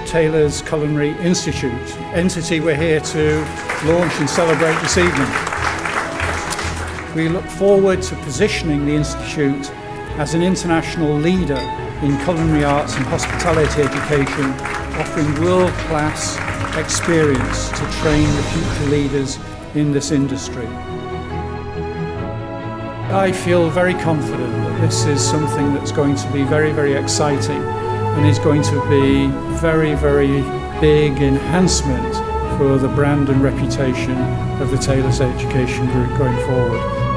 Taylor's Culinary Institute, entity we're here to launch and celebrate this evening. We look forward to positioning the Institute as an international leader in culinary arts and hospitality education, offering world-class experience to train the future leaders in this industry. I feel very confident that this is something that's going to be very, very exciting and is going to be very, very big enhancement for the brand and reputation of the Taylor's Education Group going forward.